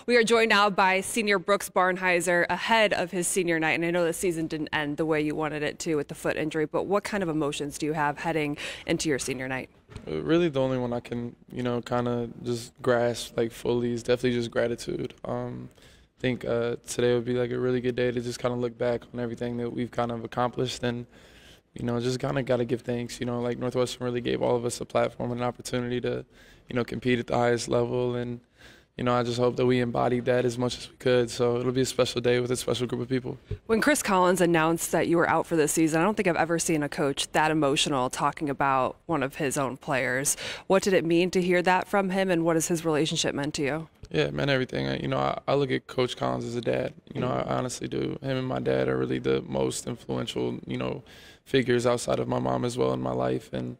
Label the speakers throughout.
Speaker 1: We are joined now by senior Brooks Barnhizer ahead of his senior night. And I know the season didn't end the way you wanted it to with the foot injury, but what kind of emotions do you have heading into your senior night?
Speaker 2: Really, the only one I can, kind of just grasp like fully is definitely just gratitude. I think today would be like a really good day to just kind of look back on everything that we've kind of accomplished and, just kind of got to give thanks. Like Northwestern really gave all of us a platform and an opportunity to, compete at the highest level. And, I just hope that we embodied that as much as we could. So it'll be a special day with a special group of people.
Speaker 1: When Chris Collins announced that you were out for this season, I don't think I've ever seen a coach that emotional talking about one of his own players. What did it mean to hear that from him, and what has his relationship meant to you?
Speaker 2: Yeah, it meant everything. I look at Coach Collins as a dad. I honestly do. Him and my dad are really the most influential, figures outside of my mom as well in my life. And,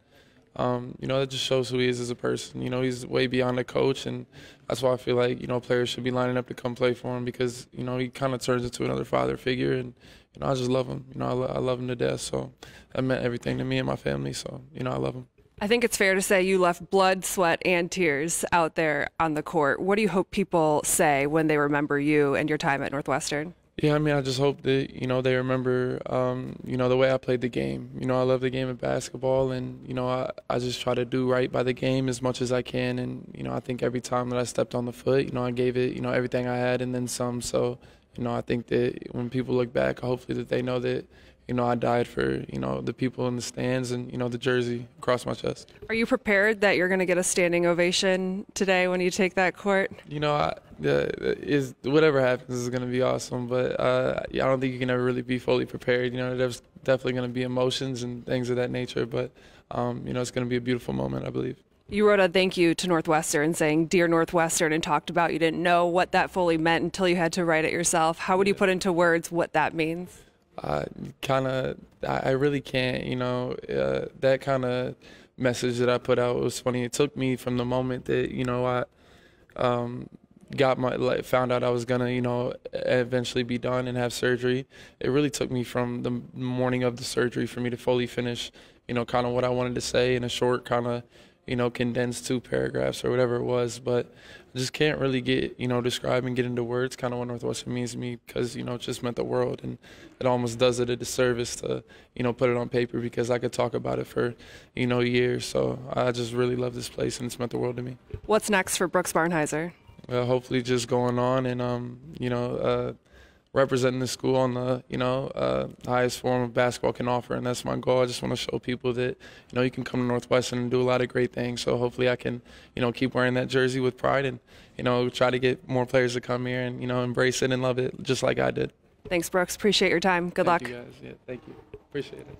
Speaker 2: that just shows who he is as a person. He's way beyond a coach, and that's why I feel like, players should be lining up to come play for him because, he kind of turns into another father figure. And, I just love him. I love him to death. So that meant everything to me and my family. So, I love him.
Speaker 1: I think it's fair to say you left blood, sweat, and tears out there on the court. What do you hope people say when they remember you and your time at Northwestern?
Speaker 2: Yeah, I just hope that, they remember, the way I played the game. I love the game of basketball, and, I just try to do right by the game as much as I can. And, I think every time that I stepped on the foot, I gave it, everything I had and then some. So, I think that when people look back, hopefully that they know that, I died for, the people in the stands and, the jersey across my chest.
Speaker 1: Are you prepared that you're going to get a standing ovation today when you take that court?
Speaker 2: Whatever happens is going to be awesome, but I don't think you can ever really be fully prepared. There's definitely going to be emotions and things of that nature, but, it's going to be a beautiful moment, I believe.
Speaker 1: You wrote a thank you to Northwestern saying, "Dear Northwestern," and talked about you didn't know what that fully meant until you had to write it yourself. How would you put into words what that means?
Speaker 2: I really can't, that kind of message that I put out was funny. It took me from the moment that, I found out I was gonna, eventually be done and have surgery. It really took me from the morning of the surgery for me to fully finish, kind of what I wanted to say in a short kind of, condensed 2 paragraphs or whatever it was. But I just can't really get, describe and get into words kind of what Northwestern means to me because, it just meant the world. And it almost does it a disservice to, put it on paper because I could talk about it for, years. So I just really love this place and it's meant the world to me.
Speaker 1: What's next for Brooks Barnhizer?
Speaker 2: Hopefully just going on and, representing the school on the, highest form of basketball can offer, and that's my goal. I just want to show people that, you can come to Northwestern and do a lot of great things. So hopefully I can, keep wearing that jersey with pride and, try to get more players to come here and, embrace it and love it just like I did.
Speaker 1: Thanks, Brooks. Appreciate your time. Good luck.
Speaker 2: Thank you, guys. Yeah, thank you. Appreciate it.